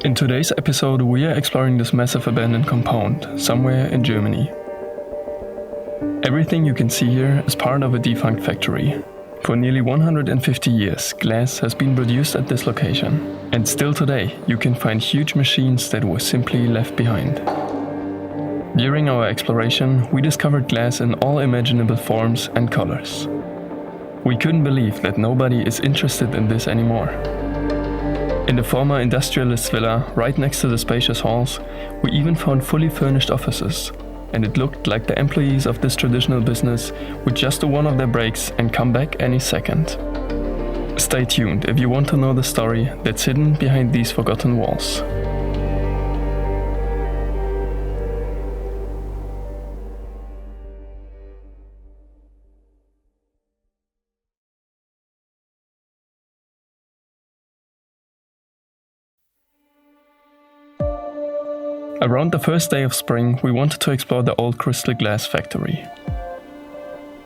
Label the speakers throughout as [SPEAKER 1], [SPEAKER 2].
[SPEAKER 1] In today's episode, we are exploring this massive abandoned compound somewhere in Germany. Everything you can see here is part of a defunct factory. For nearly 150 years, glass has been produced at this location. And still today, you can find huge machines that were simply left behind. During our exploration, we discovered glass in all imaginable forms and colors. We couldn't believe that nobody is interested in this anymore. In the former industrialist villa, right next to the spacious halls, we even found fully furnished offices. And it looked like the employees of this traditional business would just do one of their breaks and come back any second. Stay tuned if you want to know the story that's hidden behind these forgotten walls. Around the first day of spring, we wanted to explore the old crystal glass factory.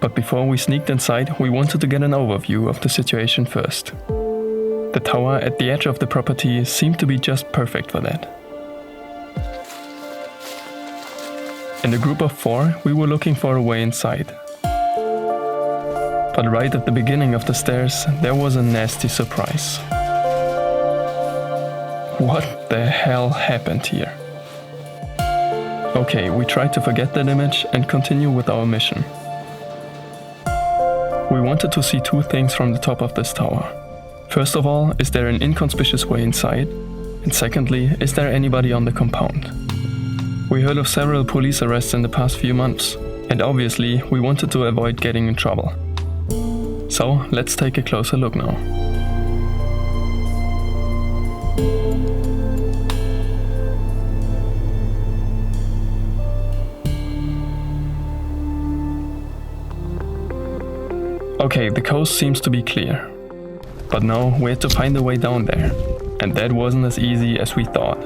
[SPEAKER 1] But before we sneaked inside, we wanted to get an overview of the situation first. The tower at the edge of the property seemed to be just perfect for that. In a group of 4, we were looking for a way inside. But right at the beginning of the stairs, there was a nasty surprise. What the hell happened here? Okay, we tried to forget that image and continue with our mission. We wanted to see 2 things from the top of this tower. First of all, is there an inconspicuous way inside? And secondly, is there anybody on the compound? We heard of several police arrests in the past few months, and obviously we wanted to avoid getting in trouble. So, let's take a closer look now. Okay, the coast seems to be clear. But now we had to find a way down there, and that wasn't as easy as we thought.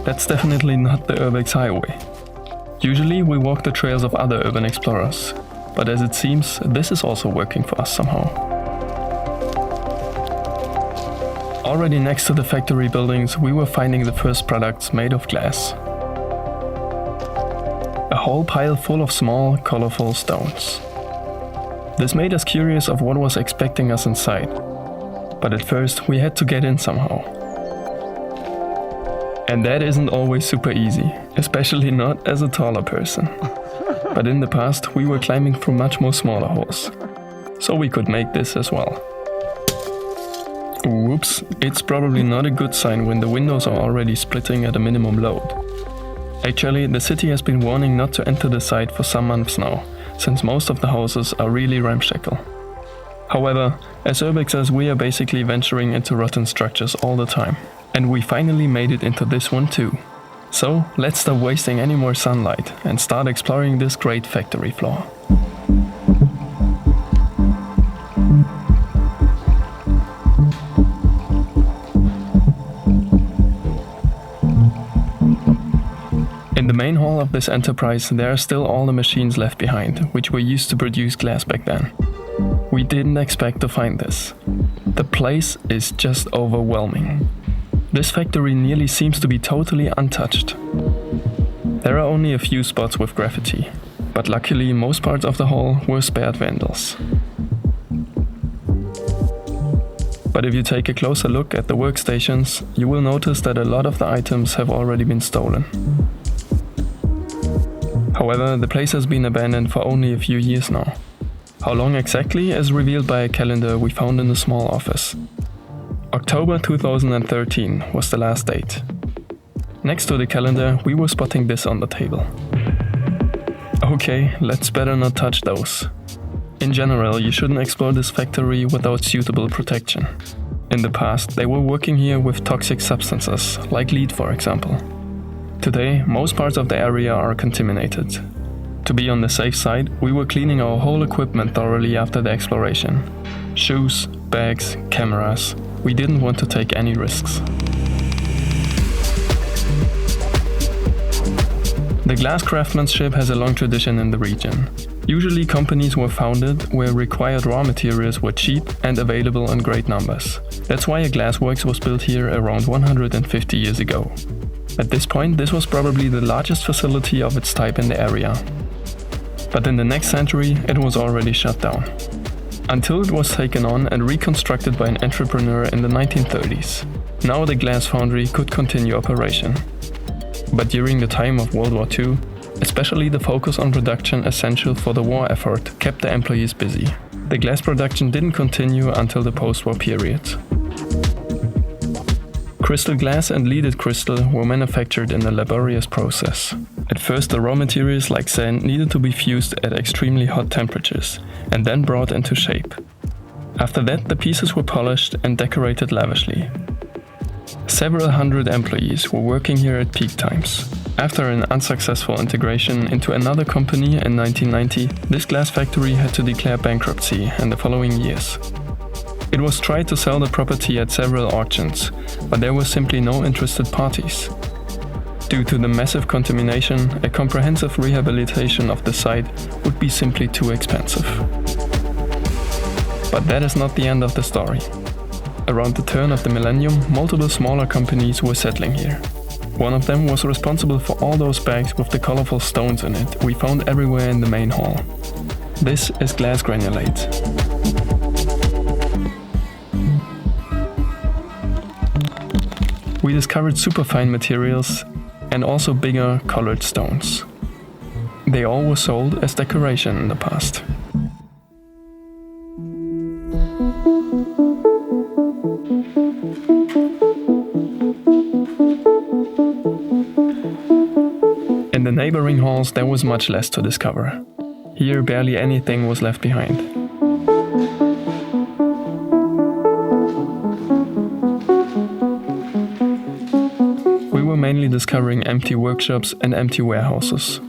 [SPEAKER 1] That's definitely not the Urbex Highway. Usually we walk the trails of other urban explorers, but as it seems, this is also working for us somehow. Already next to the factory buildings, we were finding the first products made of glass. A whole pile full of small, colorful stones. This made us curious of what was expecting us inside. But at first, we had to get in somehow. And that isn't always super easy, especially not as a taller person. But in the past, we were climbing through much more smaller holes. So we could make this as well. Whoops, it's probably not a good sign when the windows are already splitting at a minimum load. Actually, the city has been warning not to enter the site for some months now, since most of the houses are really ramshackle. However, as Urbex says, we are basically venturing into rotten structures all the time. And we finally made it into this one too. So, let's stop wasting any more sunlight and start exploring this great factory floor. In the main hall of this enterprise, there are still all the machines left behind, which were used to produce glass back then. We didn't expect to find this. The place is just overwhelming. This factory nearly seems to be totally untouched. There are only a few spots with graffiti, but luckily most parts of the hall were spared vandals. But if you take a closer look at the workstations, you will notice that a lot of the items have already been stolen. However, the place has been abandoned for only a few years now. How long exactly is revealed by a calendar we found in a small office. October 2013 was the last date. Next to the calendar, we were spotting this on the table. Okay, let's better not touch those. In general, you shouldn't explore this factory without suitable protection. In the past, they were working here with toxic substances, like lead for example. Today, most parts of the area are contaminated. To be on the safe side, we were cleaning our whole equipment thoroughly after the exploration. Shoes, bags, cameras. We didn't want to take any risks. The glass craftsmanship has a long tradition in the region. Usually companies were founded where required raw materials were cheap and available in great numbers. That's why a glassworks was built here around 150 years ago. At this point, this was probably the largest facility of its type in the area. But in the next century, it was already shut down. Until it was taken on and reconstructed by an entrepreneur in the 1930s. Now the glass foundry could continue operation. But during the time of World War II, especially the focus on production essential for the war effort kept the employees busy. The glass production didn't continue until the post-war period. Crystal glass and leaded crystal were manufactured in a laborious process. At first, the raw materials like sand needed to be fused at extremely hot temperatures and then brought into shape. After that, the pieces were polished and decorated lavishly. Several hundred employees were working here at peak times. After an unsuccessful integration into another company in 1990, this glass factory had to declare bankruptcy in the following years. It was tried to sell the property at several auctions, but there were simply no interested parties. Due to the massive contamination, a comprehensive rehabilitation of the site would be simply too expensive. But that is not the end of the story. Around the turn of the millennium, multiple smaller companies were settling here. One of them was responsible for all those bags with the colorful stones in it we found everywhere in the main hall. This is glass granulate. We discovered superfine materials and also bigger colored stones. They all were sold as decoration in the past. In the neighboring halls there was much less to discover. Here barely anything was left behind. We were mainly discovering empty workshops and empty warehouses.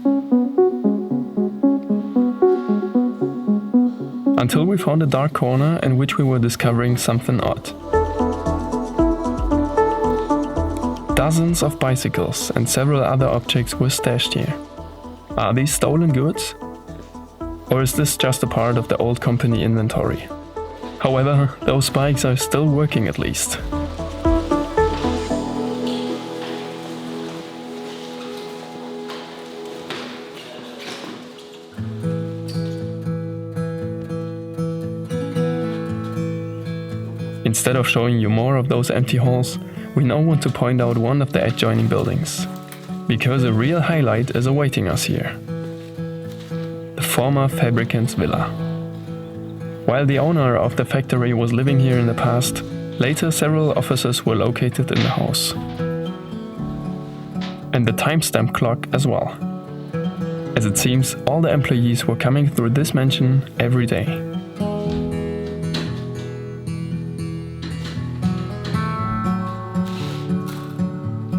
[SPEAKER 1] Until we found a dark corner in which we were discovering something odd. Dozens of bicycles and several other objects were stashed here. Are these stolen goods? Or is this just a part of the old company inventory? However, those bikes are still working at least. Instead of showing you more of those empty halls, we now want to point out one of the adjoining buildings, because a real highlight is awaiting us here. The former fabricant's villa. While the owner of the factory was living here in the past, later several offices were located in the house. And the timestamp clock as well. As it seems, all the employees were coming through this mansion every day.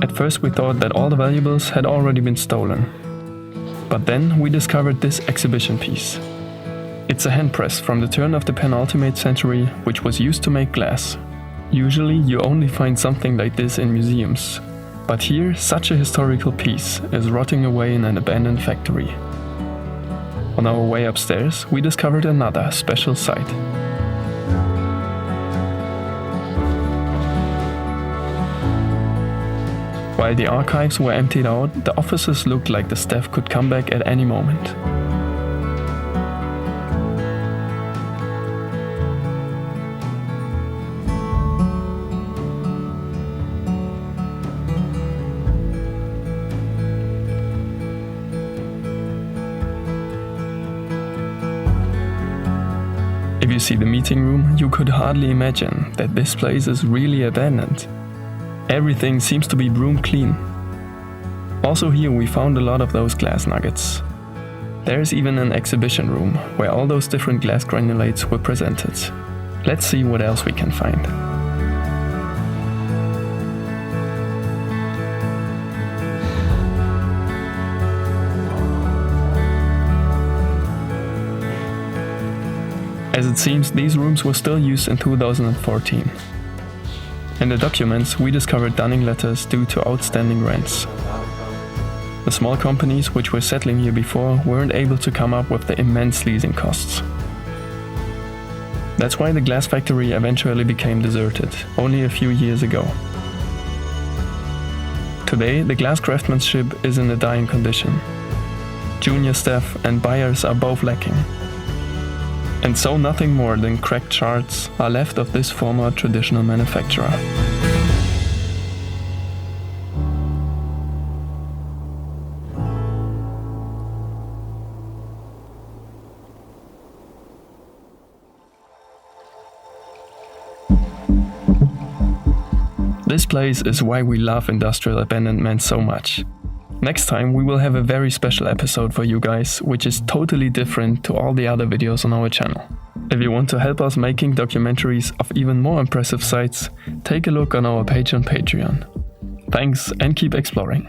[SPEAKER 1] At first we thought that all the valuables had already been stolen. But then we discovered this exhibition piece. It's a hand press from the turn of the penultimate century, which was used to make glass. Usually you only find something like this in museums. But here, such a historical piece is rotting away in an abandoned factory. On our way upstairs, we discovered another special site. While the archives were emptied out, the offices looked like the staff could come back at any moment. If you see the meeting room, you could hardly imagine that this place is really abandoned. Everything seems to be broom clean. Also here we found a lot of those glass nuggets. There's even an exhibition room where all those different glass granulates were presented. Let's see what else we can find. As it seems, these rooms were still used in 2014. In the documents, we discovered dunning letters due to outstanding rents. The small companies which were settling here before weren't able to come up with the immense leasing costs. That's why the glass factory eventually became deserted, only a few years ago. Today, the glass craftsmanship is in a dying condition. Junior staff and buyers are both lacking. And so nothing more than cracked shards are left of this former traditional manufacturer. This place is why we love industrial abandonment so much. Next time we will have a very special episode for you guys, which is totally different to all the other videos on our channel. If you want to help us making documentaries of even more impressive sites, take a look on our page on Patreon. Thanks and keep exploring.